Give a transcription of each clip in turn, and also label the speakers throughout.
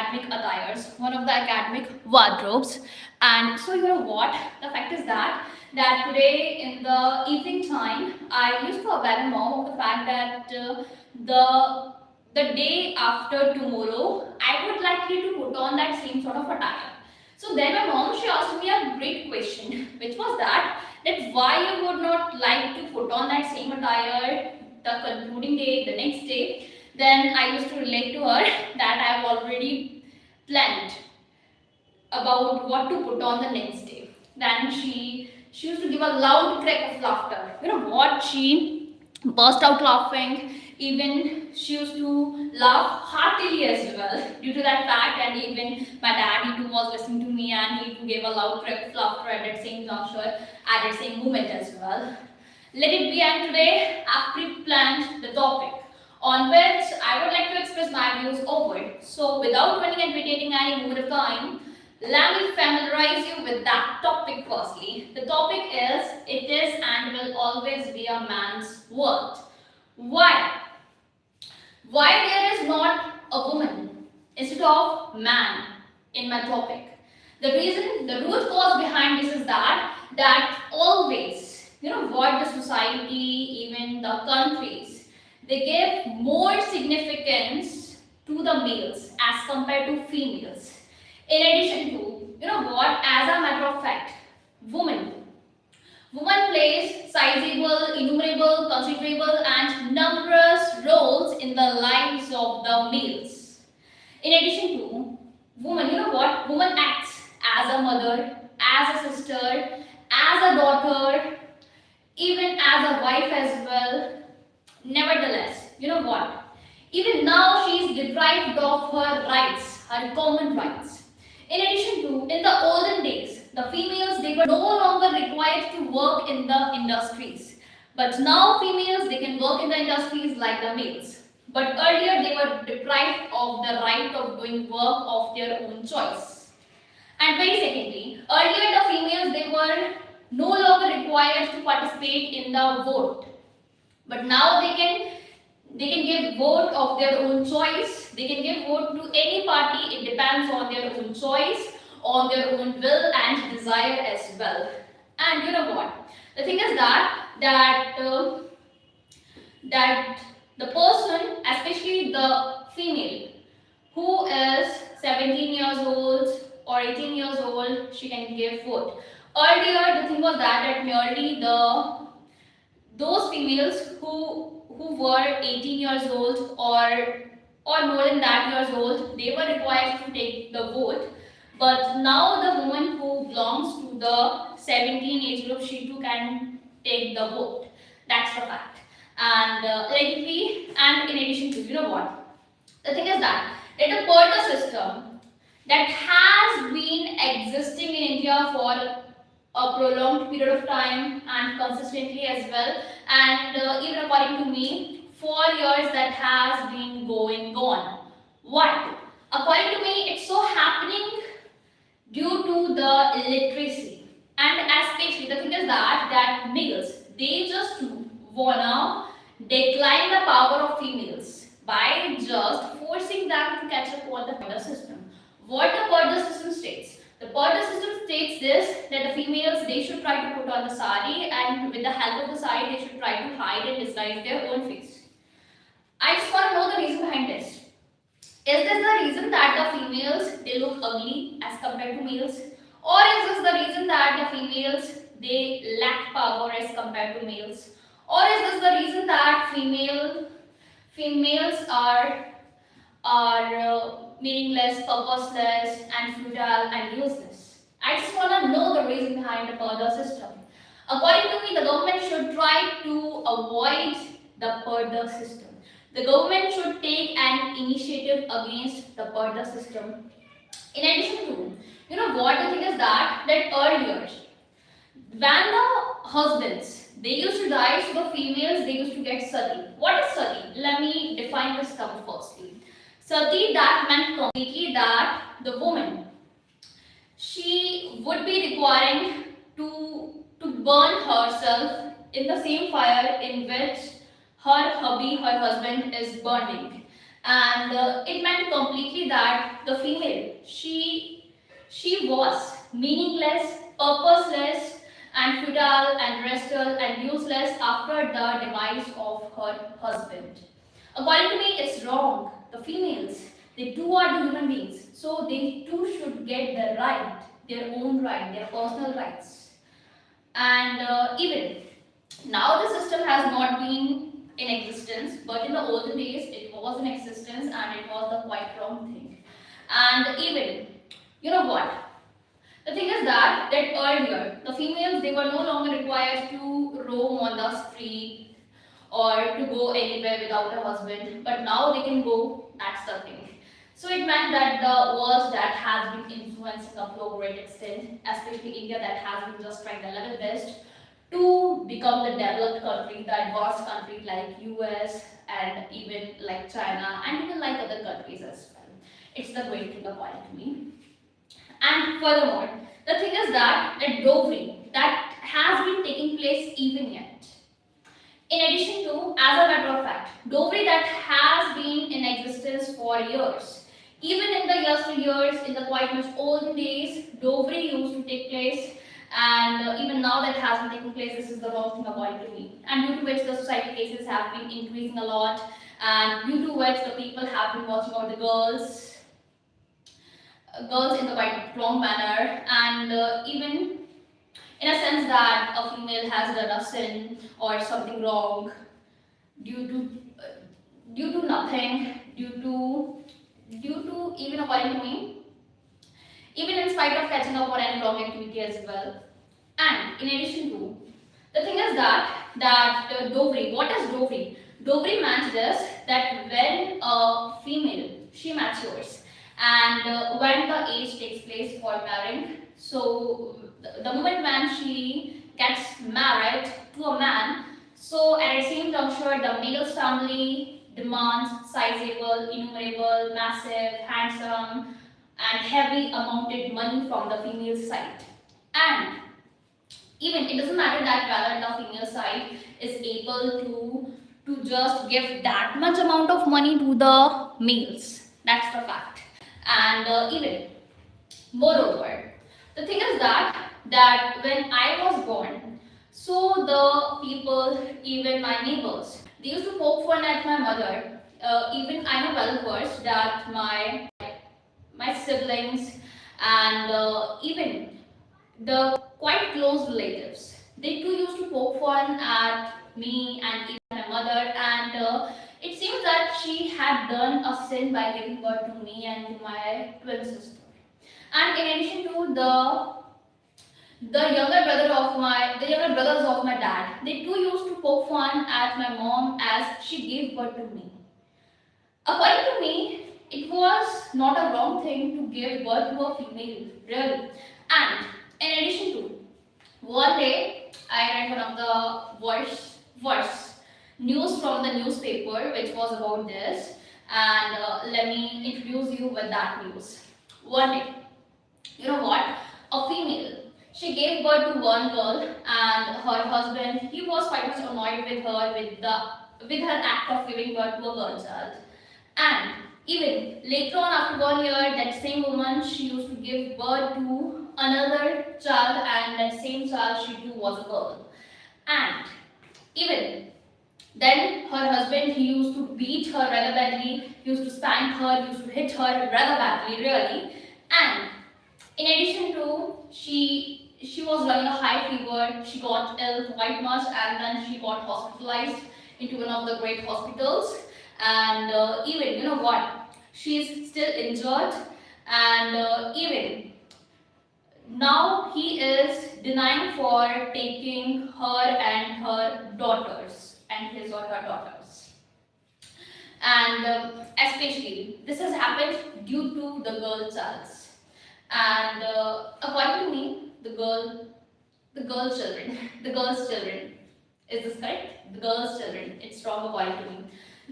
Speaker 1: academic attires, one of the academic wardrobes. And so you know what? The fact is that today in the evening time, I used to aware mom of the fact that the day after tomorrow, I would like you to put on that same sort of attire. So then my mom, she asked me a great question, which was that why you would not like to put on that same attire the concluding day, the next day. Then I used to relate to her that I have already planned about what to put on the next day. Then she used to give a loud crack of laughter. You know what? She burst out laughing. Even she used to laugh heartily as well due to that fact. And even my dad, he too was listening to me, and he too gave a loud crack of laughter at that same juncture, at that same moment as well. Let it be, and today I've pre-planned the topic on which I would like to express my views over. So without running and waiting any more of time, let me familiarize you with that topic firstly. The topic is, it is and will always be a man's world. Why? Why there is not a woman instead of man in my topic? The reason, the root cause behind this is that always, you know what, the society, even the countries, they give more significance to the males as compared to females. In addition to, you know what, as a matter of fact, woman plays sizable, innumerable, considerable, and numerous roles in the lives of the males. In addition to, woman, you know what, woman acts as a mother, as a sister, as a daughter, even as a wife as well. Nevertheless, you know what, even now she is deprived of her rights, her common rights. In addition to, in the olden days, the females, they were no longer required to work in the industries. But now females, they can work in the industries like the males. But earlier they were deprived of the right of doing work of their own choice. And very secondly, earlier the females, they were no longer required to participate in the vote. But now they can give vote of their own choice. They can give vote to any party. It depends on their own choice, on their own will and desire as well. And you know what? The thing is that the person, especially the female, who is 17 years old or 18 years old, she can give vote. Earlier, the thing was that merely those females who were 18 years old or more than that years old, they were required to take the vote. But now the woman who belongs to the 17 age group, she too can take the vote. That's the fact. And and in addition to, you know what, the thing is that a quota system that has been existing in India for a prolonged period of time and consistently as well, and even according to me, 4 years that has been going on. Why? According to me, it's so happening due to the illiteracy. And especially the thing is that males, they just wanna decline the power of females by just forcing them to catch up on the purdah system. What the purdah system states? The purdah system states this, that the females, they should try to put on the sari, and with the help of the sari, they should try to hide and disguise their own face. I just want to know the reason behind this. Is this the reason that the females, they look ugly as compared to males? Or is this the reason that the females, they lack power as compared to males? Or is this the reason that females are meaningless, purposeless, and futile and useless? I just want to know the reason behind the purdah system. According to me, the government should try to avoid the purdah system. The government should take an initiative against the purdah system. In addition to, you know what, the thing is that earlier, when the husbands, they used to die, so the females, they used to get sati. What is sati? Let me define this term firstly. Sati, that meant completely that the woman, she would be requiring to burn herself in the same fire in which her husband is burning. And it meant completely that the the female, she was meaningless, purposeless, and futile and restless and useless after the demise of her husband. According to me, it's wrong. The females, they too are the human beings, so they too should get the right, their own right, their personal rights. And even now, the system has not been in existence, but in the olden days, it was in existence and it was the quite wrong thing. And even, you know what? The thing is that earlier, the females, they were no longer required to roam on the street or to go anywhere without a husband, but now they can go. That's the thing. So it meant that the world that has been influencing up to a great extent, especially India that has been just trying the level best to become the developed country, the advanced country like US and even like China and even like other countries as well. It's the great thing according to me. And furthermore, the thing is that dowry that has been taking place even yet. In addition to, as a matter of fact, dowry that has been in existence for years. Even in the yesteryears, in the quite much olden days, dowry used to take place, and even now that has been taking place, this is the wrong thing according to me. And due to which the society cases have been increasing a lot, and due to which the people have been watching out the girls in the quite wrong manner, and even in a sense that a female has done a sin or something wrong due to nothing, due to even according to me, even in spite of catching up on any wrong activity as well. And in addition to, the thing is that dowry. What is dowry? Dowry means this, that when a female she matures and when the age takes place for marrying, so the moment when she gets married to a man, so at the same juncture the male's family demands sizable, innumerable, massive, handsome and heavy amounted money from the female side. And even it doesn't matter that whether the female side is able to just give that much amount of money to the males. That's the fact. And even moreover, the thing is that when I was born, so the people, even my neighbors, they used to poke fun at my mother. Even I know well versed that my siblings and even the quite close relatives, they too used to poke fun at me and even my mother, and it seems that she had done a sin by giving birth to me and to my twin sister. And in addition to the younger brothers of my dad, they too used to poke fun at my mom as she gave birth to me. According to me, it was not a wrong thing to give birth to a female, really. And in addition to, one day I read one of the verse news from the newspaper which was about this, and let me introduce you with that news. One day, you know what? A female, she gave birth to one girl, and her husband, he was quite much annoyed with her with her act of giving birth to a girl child. And even later on, after 1 year, that same woman, she used to give birth to another child, and that same child, she too was a girl. And even then, her husband, he used to beat her rather badly, he used to spank her, he used to hit her rather badly, really. And in addition to, she was running a high fever, she got ill quite much, and then she got hospitalized into one of the great hospitals. And even, you know what, she's still injured, and even now he is denying for taking her and her daughters and his or her daughters. And especially this has happened due to the girl childs. And according to me, the girl's children, the girl's children, is this correct? The girl's children, it's wrong according to me.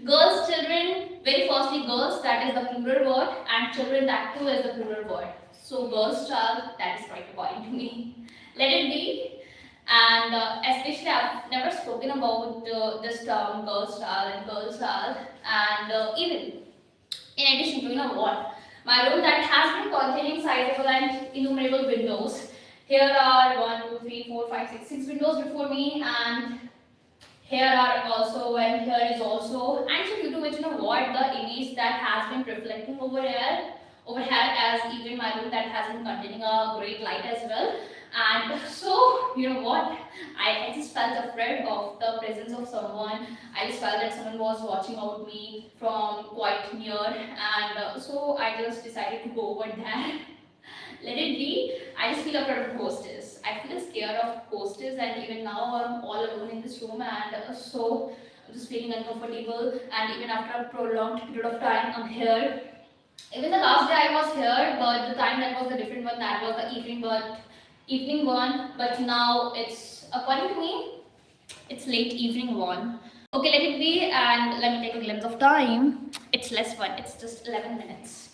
Speaker 1: Girls, children, very firstly girls, that is the plural word, and children, that too is the plural word. So girl's child, that is right according to me. Let it be. And especially I've never spoken about this term girl's child and girl's child. And even in addition to, you know what, My room that has been containing sizable and innumerable windows. Here are 1, 2, 3, 4, 5, 6 windows before me, and here are also, and here is also. And so due to which, what, the image that has been reflecting over here, as even my room that has been containing a great light as well. And so, what, I just felt afraid of the presence of someone. I just felt that someone was watching out me from quite near, and so I just decided to go over there. Let it be. I just feel afraid of ghostess. I feel scared of ghostess, and even now I'm all alone in this room, and so I'm just feeling uncomfortable. And even after a prolonged period of time, I'm here. Even the last day I was here, but the time that was the different one. That was the evening one. But now it's, according to me, it's late evening one. Okay, let it be, and let me take a glimpse of time. It's less one. It's just 11 minutes.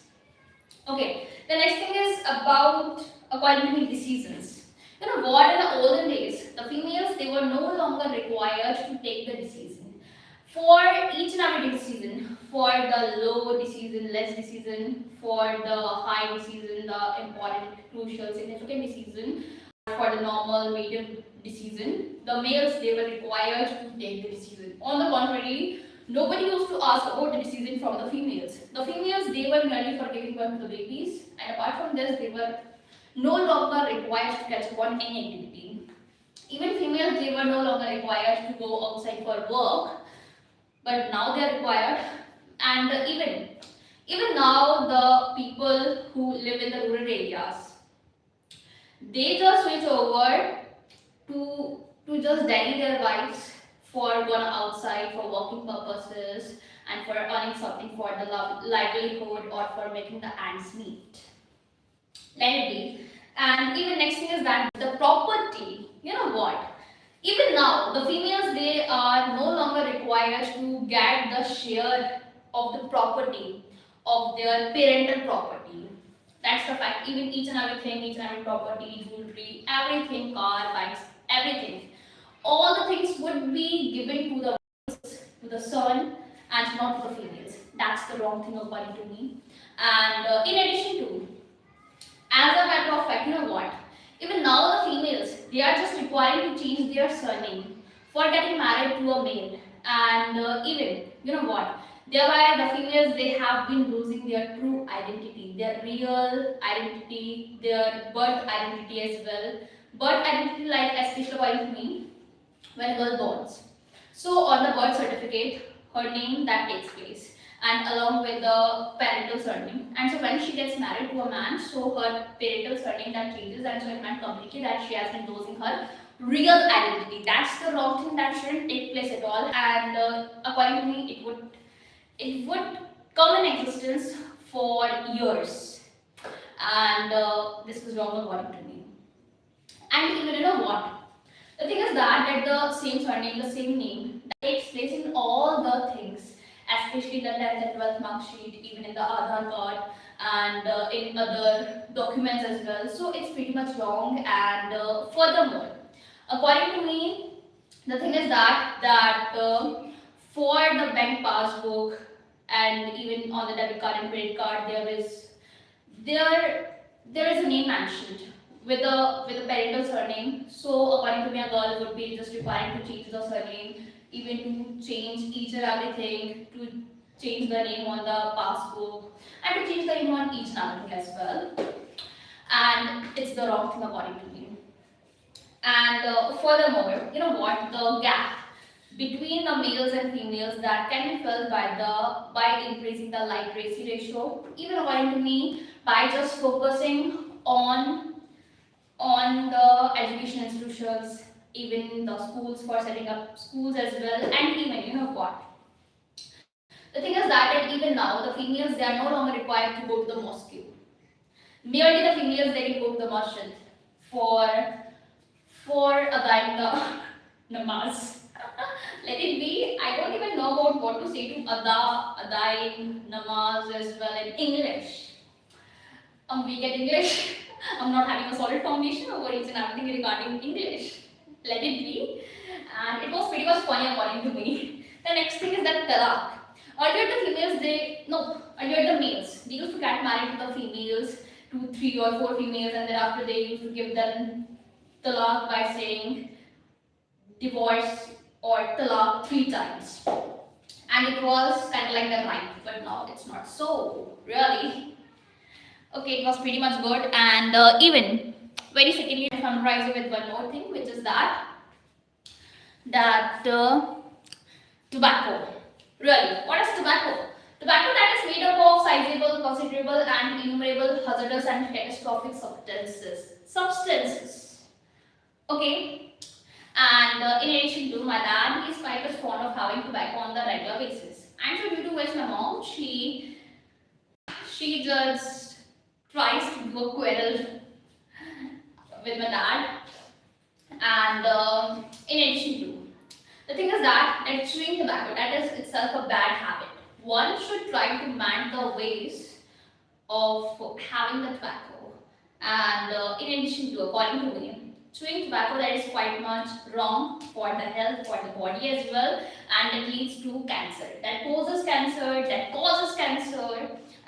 Speaker 1: Okay, the next thing is about, according to me, the seasons. You know what, in the olden days, the females, they were no longer required to take the decision. For each and every decision, for the low decision, less decision, for the high decision, the important, crucial, significant decision, for the normal, medium decision, the males, they were required to take the decision. On the contrary, nobody used to ask about the decision from the females. The females, they were merely for giving birth to the babies, and apart from this, they were no longer required to catch upon any activity. Even females, they were no longer required to go outside for work, but now they are required. And even now, the people who live in the rural areas, they just switch over to just daily their wives for going outside for working purposes and for earning something for the livelihood or for making the ends meet. Let it be. And even next thing is that the property, you know what? Even now, the females, they are no longer required to get the share of the property of their parental property. That's the fact. Even each and everything, each and every property, jewelry, everything, car, bikes, everything, all the things would be given to the son and not to the females. That's the wrong thing according to me. And in addition to, as a matter of fact, you know what? Even now the females, they are just requiring to change their surname for getting married to a male. And even, you know what? Thereby the females, they have been losing their true identity, their real identity, their birth identity as well. Birth identity, like especially according to me, when a girl borns. So on the birth certificate, her name that takes place, and along with the parental surname. And so when she gets married to a man, so her parental surname that changes, and so it meant completely that she has been losing her real identity. That's the wrong thing that shouldn't take place at all. And according to me, it would come in existence for years, and this is wrong according to me. And even, you know what? The thing is that the same surname, the same name, that takes place in all the things, especially the 10th and 12th mark sheet, even in the Aadhaar card, and in other documents as well. So it's pretty much wrong. And furthermore, according to me, the thing is that for the bank passbook and even on the debit card and credit card, there is a name mentioned with a parental surname. So according to me, a girl would be just required to change the surname, even to change each and everything, to change the name on the passbook, and to change the name on each and everything as well. And it's the wrong thing according to me. And furthermore, you know what? The gap between the males and females that can be filled by increasing the literacy ratio, even according to me, by just focusing on the education institutions, even the schools, for setting up schools as well. And even, you know what? The thing is that even now, the females, they are no longer required to go to the mosque. Merely the females, they can go to the masjid for adaying the namaz. Let it be. I don't even know about what to say to adaying namaz as well in English. I'm weak at English. I'm not having a solid foundation over each and everything regarding English. Let it be. And it was pretty much funny according to me. The next thing is that talaq. Earlier the females, they no, earlier the males, they used to get married to the females, 2, 3 or 4 females, and thereafter they used to give them talaq by saying divorce or talaq 3 times. And it was kind of like the right, but now it's not so, really. Okay, it was pretty much good, and even very secondly, I summarize it with one more thing, which is that tobacco. Really, what is tobacco? Tobacco that is made up of sizable, considerable, and innumerable hazardous and catastrophic substances. Okay, and in addition to my dad, he is quite as fond of having tobacco on the regular basis. And so, due to which my mom, she just tries to do a quarrel with my dad. And in addition to, the thing is that chewing tobacco, that is itself a bad habit. One should try to mind the ways of having the tobacco. And in addition to, according to me, chewing tobacco, that is quite much wrong for the health, for the body as well, and it leads to cancer. That causes cancer,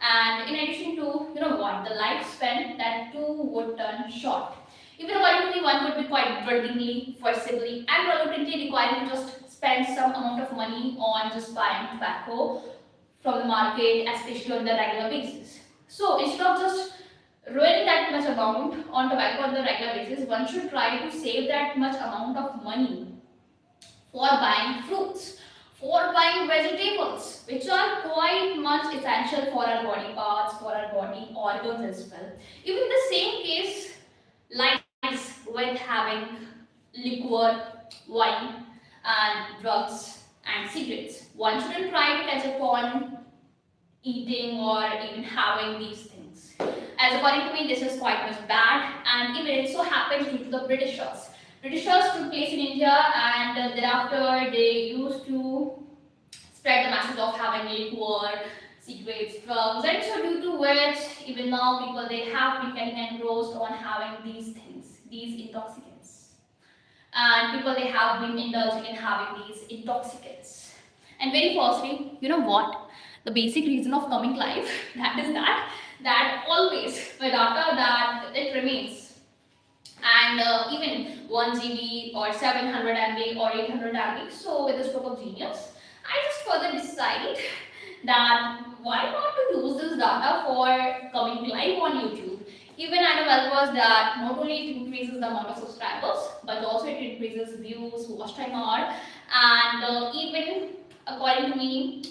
Speaker 1: and in addition to, you know what, the lifespan, that too would turn short. Even according to me, one would be quite grudgingly, forcibly, and reluctantly requiring to just spend some amount of money on just buying tobacco from the market, especially on the regular basis. So instead of just ruining that much amount on tobacco on the regular basis, one should try to save that much amount of money for buying fruits, for buying vegetables, which are quite much essential for our body parts, for our body organs as well. Even the same case lies with having liquor, wine, and drugs and cigarettes. One shouldn't try to catch up on eating or even having these things. As according to me, this is quite much bad, and even it so happens due to the Britishers. Britishers took place in India, and thereafter they used to spread the message of having liquor, cigarettes, drugs, and so due to which even now people, they have been getting engrossed on having these things, these intoxicants, and people, they have been indulging in having these intoxicants. And very firstly, you know what? The basic reason of coming life, that is that always the data that it remains, and even 1 GB or 700 MB or 800 MB. So with the stroke of genius, I just further decide that why not to use this data for coming live on YouTube. Even I know well was that not only it increases the amount of subscribers, but also it increases views, watch time hour, and even according to me,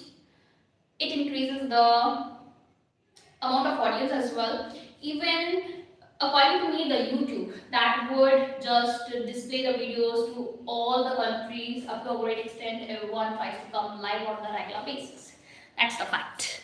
Speaker 1: it increases the amount of audience as well. Even according to me, the YouTube, that would just display the videos to all the countries up to a great extent. Everyone tries to come live on the regular basis. That's the fact.